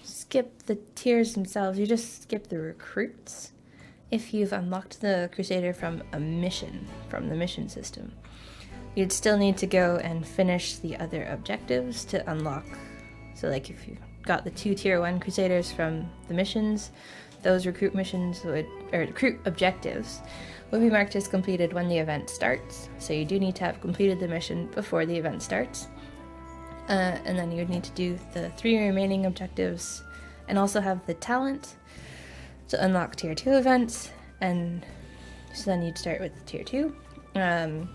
skip the tiers themselves, you just skip the recruits if you've unlocked the Crusader from a mission, from the mission system. You'd still need to go and finish the other objectives to unlock. So like if you got the 2 tier 1 Crusaders from the missions, those recruit missions or recruit objectives will be marked as completed when the event starts. So you do need to have completed the mission before the event starts. And then you would need to do the 3 remaining objectives and also have the talent to unlock tier 2 events. And so then you'd start with tier 2. And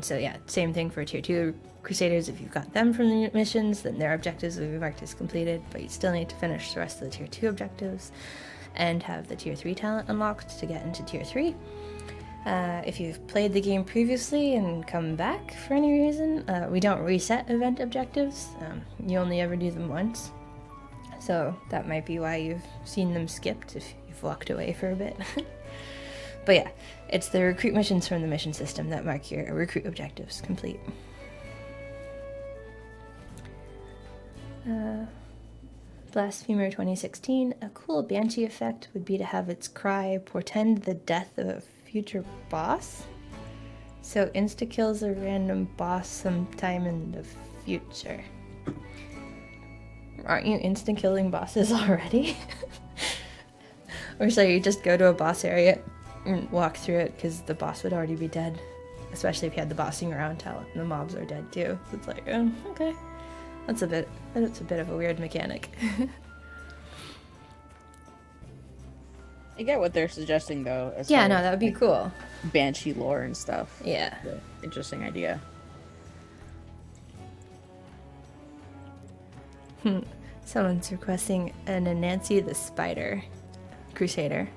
so yeah, same thing for tier 2 Crusaders. If you've got them from the missions, then their objectives will be marked as completed, but you still need to finish the rest of the tier 2 objectives and have the tier 3 talent unlocked to get into tier 3. If you've played the game previously and come back for any reason, we don't reset event objectives. You only ever do them once. So that might be why you've seen them skipped if you've walked away for a bit. But yeah, it's the recruit missions from the mission system that mark your recruit objectives complete. Blasphemer 2016, a cool Banshee effect would be to have its cry portend the death of a future boss. So insta-kills a random boss sometime in the future. Aren't you insta-killing bosses already? Or so you just go to a boss area and walk through it because the boss would already be dead. Especially if you had the bossing around talent and the mobs are dead too. So it's like, oh, okay. That's a bit of a weird mechanic. I get what they're suggesting though. Yeah, no, that would be cool. Banshee lore and stuff. Yeah. Interesting idea. Someone's requesting an Anansi the Spider Crusader.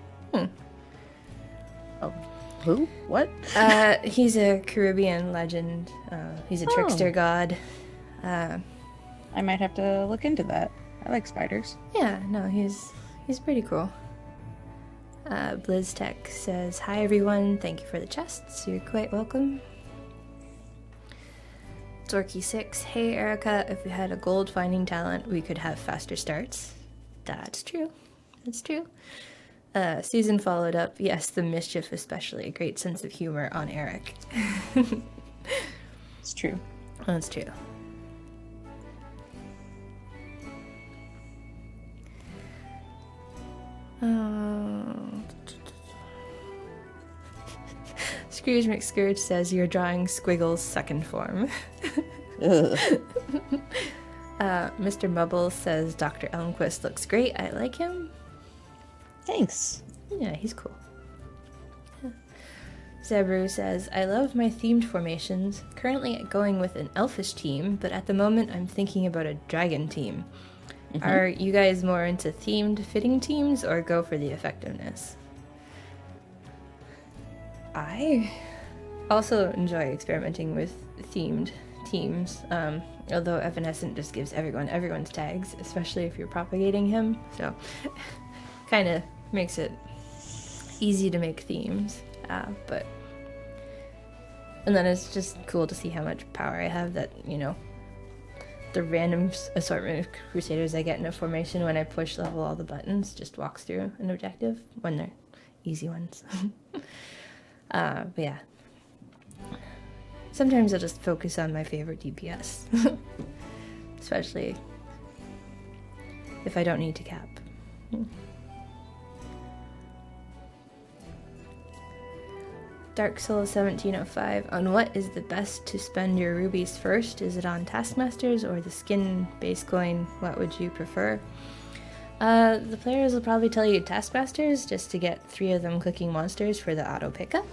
Oh, who? What? He's a Caribbean legend. He's a trickster god. I might have to look into that. I like spiders. Yeah, no, he's pretty cool. BlizzTech says, hi everyone, thank you for the chests, you're quite welcome. Zorky6, hey Erica, if we had a gold finding talent, we could have faster starts. That's true. That's true. Susan followed up, yes, the mischief especially, a great sense of humor on Eric. It's true. That's true. Scrooge McScourge says you're drawing Squiggle's second form. Mr. Mubble says Dr. Elmquist looks great. I like him. Thanks. Yeah, he's cool. Zebru says, I love my themed formations. Currently going with an elfish team, but at the moment I'm thinking about a dragon team. Mm-hmm. Are you guys more into themed fitting teams or go for the effectiveness? I also enjoy experimenting with themed teams. Although Evanescent just gives everyone's tags, especially if you're propagating him. So kind of makes it easy to make themes. But and then it's just cool to see how much power I have that, the random assortment of Crusaders I get in a formation when I push level all the buttons just walks through an objective when they're easy ones. But yeah. Sometimes I'll just focus on my favorite DPS. Especially if I don't need to cap. Dark Souls 1705. On what is the best to spend your rubies first? Is it on Taskmasters or the skin base coin? What would you prefer? The players will probably tell you Taskmasters just to get 3 of them clicking monsters for the auto pickup.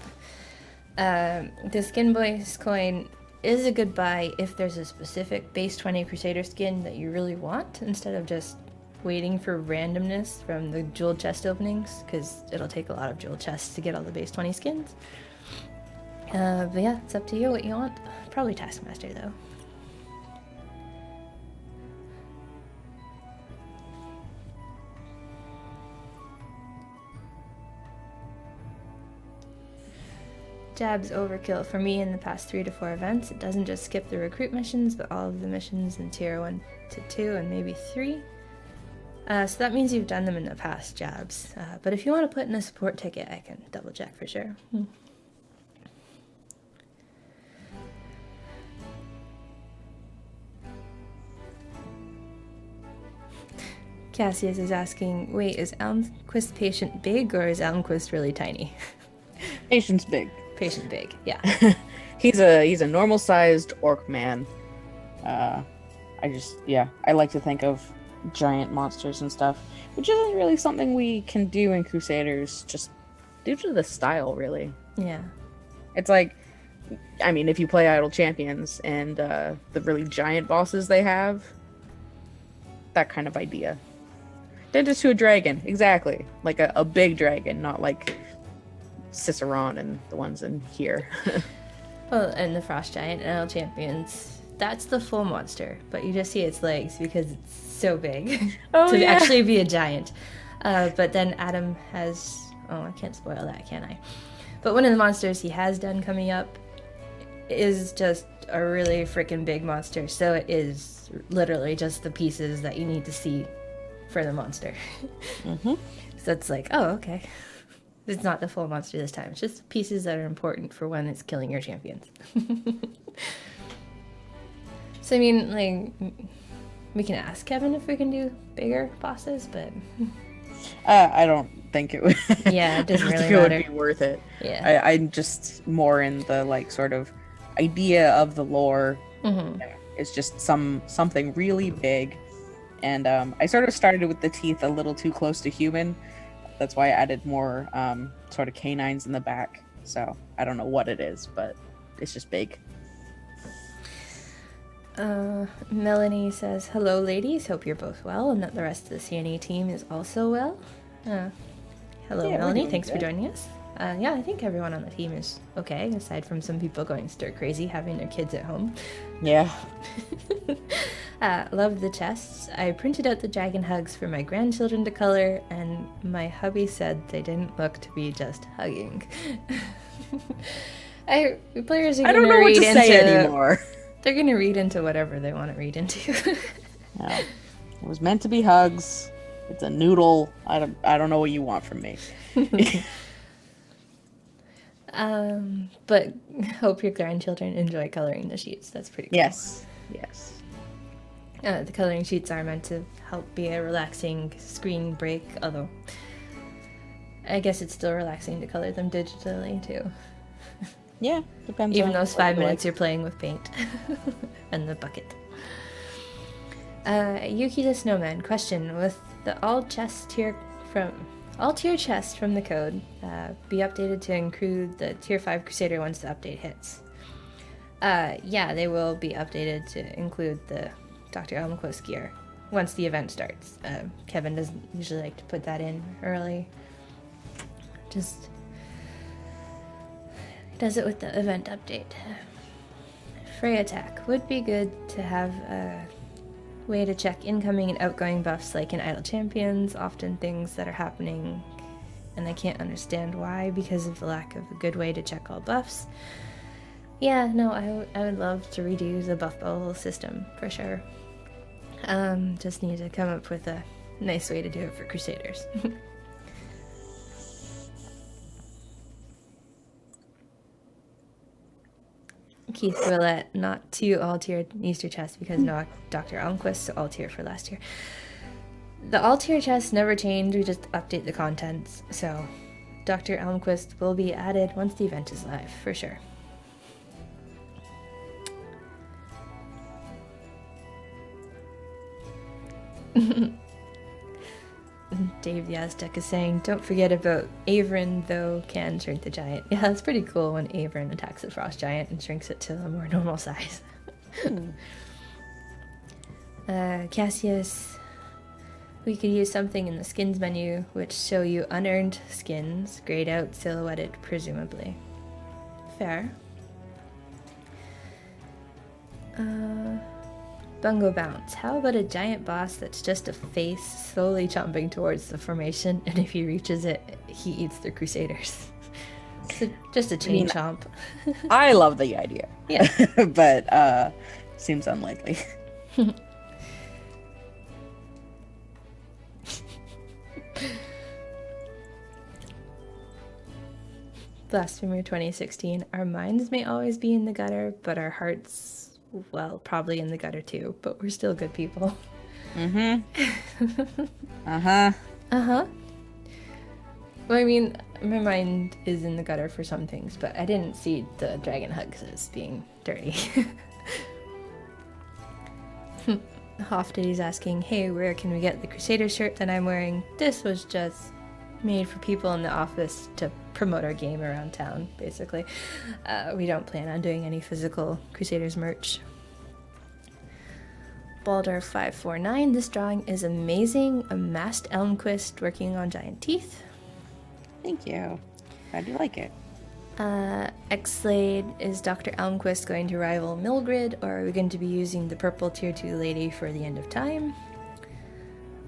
The skin base coin is a good buy if there's a specific base 20 Crusader skin that you really want, instead of just waiting for randomness from the jewel chest openings, because it'll take a lot of jewel chests to get all the base 20 skins. But yeah, it's up to you what you want. Probably Taskmaster though. Jab's overkill for me in the past 3 to 4 events. It doesn't just skip the recruit missions, but all of the missions in tier 1 to 2 and maybe 3. So that means you've done them in the past, Jabs. But if you want to put in a support ticket, I can double check for sure. Cassius is asking, wait, is Almquist patient big or is Almquist really tiny? Patient's big. Patient big, yeah. He's a normal sized orc man. I like to think of giant monsters and stuff, which isn't really something we can do in Crusaders, just due to the style, really. Yeah. It's like, I mean, if you play Idle Champions and the really giant bosses they have, that kind of idea. Dentist to a dragon, exactly. Like a big dragon, not like Cicerone and the ones in here. Well, and the Frost Giant and Idle Champions, that's the full monster, but you just see its legs because it's so big to actually be a giant. But then Adam has... Oh, I can't spoil that, can I? But one of the monsters he has done coming up is just a really freaking big monster, so it is literally just the pieces that you need to see for the monster. So it's like, oh, okay. It's not the full monster this time. It's just pieces that are important for when it's killing your champions. So, I mean, like, we can ask Kevin if we can do bigger bosses, but... I don't think it would. Yeah, it doesn't really think matter. It would be worth it. Yeah. I'm just more in the, like, sort of idea of the lore. It's just something really big. And I sort of started with the teeth a little too close to human. That's why I added more sort of canines in the back. So I don't know what it is, but it's just big. Melanie says, hello ladies, hope you're both well and that the rest of the CNE team is also well. Hello Melanie, thanks for joining us. Yeah, I think everyone on the team is okay, aside from some people going stir crazy having their kids at home. Yeah. Love the chests. I printed out the dragon hugs for my grandchildren to color, and my hubby said they didn't look to be just hugging. Players are going to read into... say anymore. They're going to read into whatever they want to read into. Yeah. It was meant to be hugs. It's a noodle. I don't know what you want from me. But hope your grandchildren enjoy coloring the sheets. That's pretty cool. Yes. The coloring sheets are meant to help be a relaxing screen break, although I guess it's still relaxing to color them digitally too. Yeah, depends. Even those 5 minutes you're playing with paint and the bucket. Yuki the Snowman, question: with the all tier chests from the code be updated to include the tier 5 Crusader once the update hits? Yeah, they will be updated to include the Dr. Elmquist gear once the event starts. Kevin doesn't usually like to put that in early. Just does it with the event update. Fray attack. Would be good to have a way to check incoming and outgoing buffs like in Idle Champions, often things that are happening and I can't understand why because of the lack of a good way to check all buffs. Yeah, no, I would love to redo the buff bubble system for sure. Just need to come up with a nice way to do it for Crusaders. Keith Willett, not two all-tiered Easter chests because no Dr. Almquist, all-tier for last year. The all-tier chests never change, we just update the contents, so Dr. Almquist will be added once the event is live, for sure. Dave the Aztec is saying, don't forget about Averin, though, can shrink the giant. Yeah, it's pretty cool when Averin attacks the frost giant and shrinks it to a more normal size. Cassius, we could use something in the skins menu which show you unearned skins, grayed out, silhouetted, presumably. Fair. Bungo Bounce. How about a giant boss that's just a face slowly chomping towards the formation, and if he reaches it, he eats the Crusaders? So just a chain chomp. I love the idea. Yeah. But seems unlikely. Blasphemer 2016. Our minds may always be in the gutter, but our hearts, well, probably in the gutter too, but we're still good people. Uh-huh. Well, I mean, my mind is in the gutter for some things, but I didn't see the dragon hugs as being dirty. Hoftitty's asking, hey, where can we get the Crusader shirt that I'm wearing? This was just made for people in the office to promote our game around town, basically. We don't plan on doing any physical Crusaders merch. Balder549, this drawing is amazing. A masked Elmquist working on giant teeth. Thank you. Glad you like it. X-Slade, is Dr. Elmquist going to rival Milgrid, or are we going to be using the purple tier 2 lady for the end of time?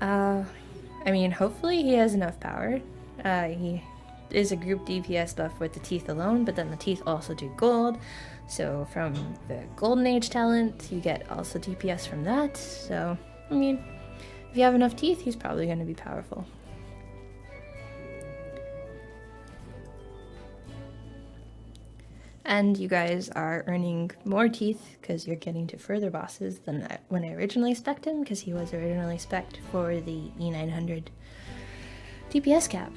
I mean, hopefully he has enough power. He is a group DPS buff with the teeth alone, but then the teeth also do gold. So from the Golden Age talent, you get also DPS from that. So, I mean, if you have enough teeth, he's probably going to be powerful. And you guys are earning more teeth because you're getting to further bosses than when I originally spec'd him, because he was originally spec'd for the E900 DPS cap.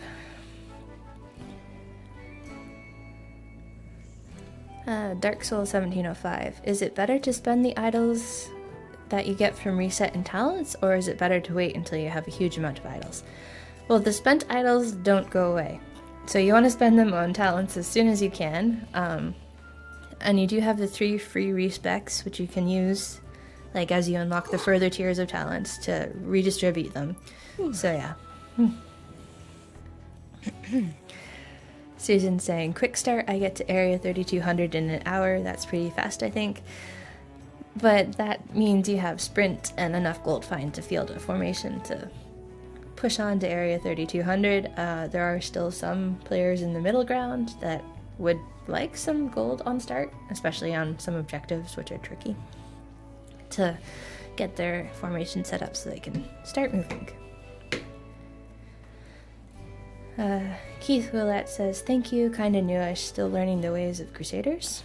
Dark Soul 1705. Is it better to spend the idols that you get from reset and talents, or is it better to wait until you have a huge amount of idols? Well, the spent idols don't go away. So you want to spend them on talents as soon as you can. And you do have the 3 free respecs, which you can use like as you unlock the further tiers of talents to redistribute them. So yeah. Susan's saying, quick start, I get to area 3200 in an hour. That's pretty fast, I think. But that means you have sprint and enough gold find to field a formation to push on to area 3200. There are still some players in the middle ground that would like some gold on start, especially on some objectives, which are tricky, to get their formation set up so they can start moving. Keith Willett says, thank you, kinda newish, still learning the ways of Crusaders.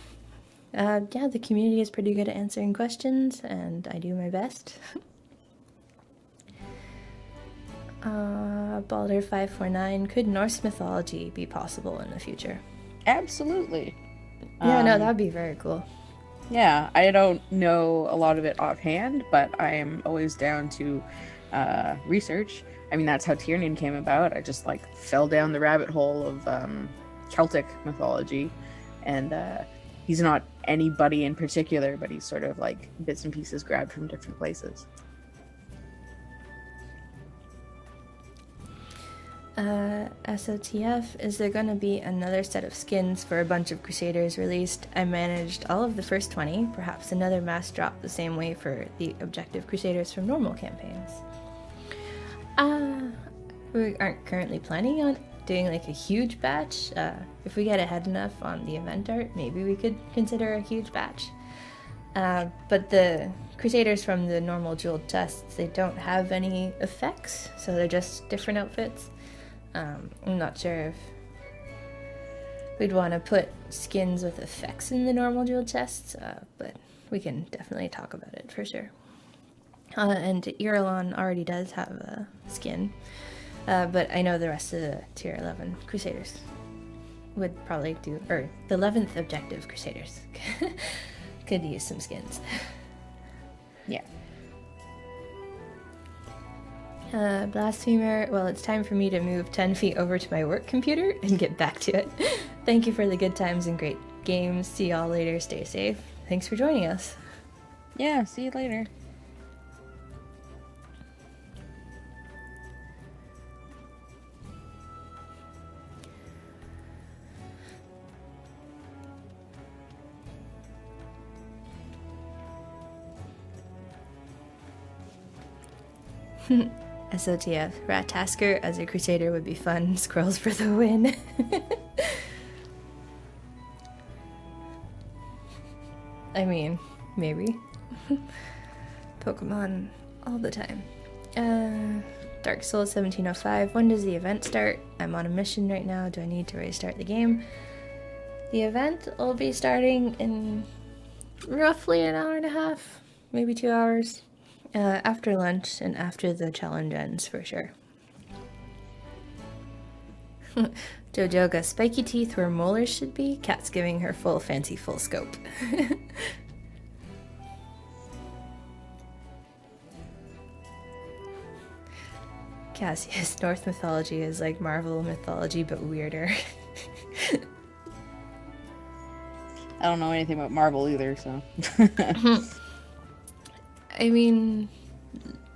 Yeah, the community is pretty good at answering questions, and I do my best. Balder549, could Norse mythology be possible in the future? Absolutely. Yeah, no, that'd be very cool. Yeah, I don't know a lot of it offhand, but I am always down to research. I mean, that's how Tiernan came about. I just fell down the rabbit hole of Celtic mythology, and he's not anybody in particular, but he's sort of bits and pieces grabbed from different places. SOTF, is there going to be another set of skins for a bunch of Crusaders released? I managed all of the first 20, perhaps another mass drop the same way for the objective Crusaders from normal campaigns. We aren't currently planning on doing like a huge batch. If we get ahead enough on the event art, maybe we could consider a huge batch. But the Crusaders from the normal jeweled chests, they don't have any effects, so they're just different outfits. I'm not sure if we'd want to put skins with effects in the normal jeweled chests, but we can definitely talk about it for sure. And Irulan already does have a skin, but I know the rest of the tier 11 Crusaders would probably do, or the 11th objective Crusaders could use some skins. Yeah. Blasphemer, well, it's time for me to move 10 feet over to my work computer and get back to it. Thank you for the good times and great games. See y'all later. Stay safe. Thanks for joining us. Yeah, see you later. SOTF, Rat Tasker as a Crusader would be fun. Squirrels for the win. I mean, maybe. Pokemon all the time. Dark Souls 1705, when does the event start? I'm on a mission right now. Do I need to restart the game? The event will be starting in roughly an hour and a half, maybe 2 hours. After lunch and after the challenge ends, for sure. Jojoga, spiky teeth where molars should be. Cat's giving her full fancy full scope. Cassius, Norse mythology is like Marvel mythology, but weirder. I don't know anything about Marvel either, so. I mean,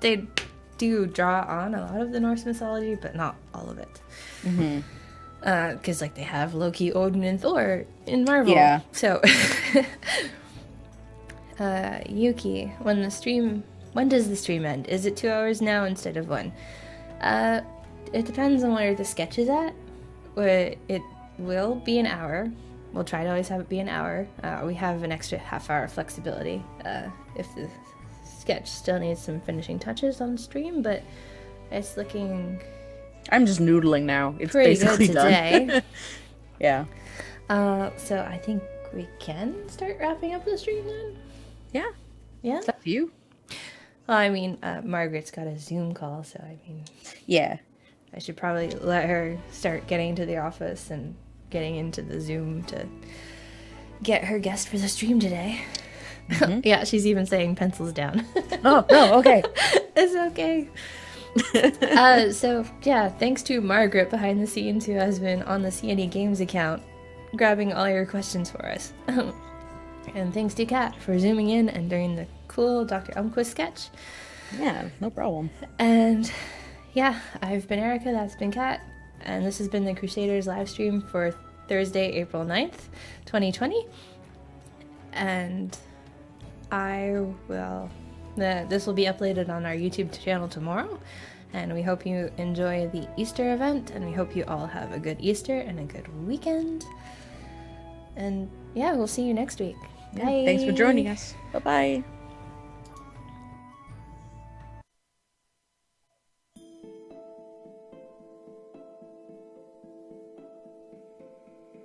they do draw on a lot of the Norse mythology, but not all of it. Because, like, they have Loki, Odin, and Thor in Marvel. Yeah. So, Yuki, when does the stream end? Is it 2 hours now instead of 1? It depends on where the sketch is at. It will be an hour. We'll try to always have it be an hour. We have an extra half-hour flexibility if the sketch still needs some finishing touches on stream, but it's looking... I'm just noodling now. It's pretty basically good today. done. Yeah. So I think we can start wrapping up the stream then? Yeah. Yeah? It's up to you. Well, I mean, Margaret's got a Zoom call, so I mean... Yeah. I should probably let her start getting to the office and getting into the Zoom to get her guest for the stream today. Yeah, she's even saying pencils down. Oh, no, okay. It's okay. So, yeah, thanks to Margaret behind the scenes who has been on the CNE Games account grabbing all your questions for us. And thanks to Kat for zooming in and doing the cool Dr. Elmquist sketch. Yeah, no problem. And, yeah, I've been Erica, that's been Kat, and this has been the Crusaders live stream for Thursday, April 9th, 2020. And... this will be uploaded on our YouTube channel tomorrow, and we hope you enjoy the Easter event, and we hope you all have a good Easter and a good weekend, and yeah, we'll see you next week. Bye. Thanks for joining us. Bye-bye.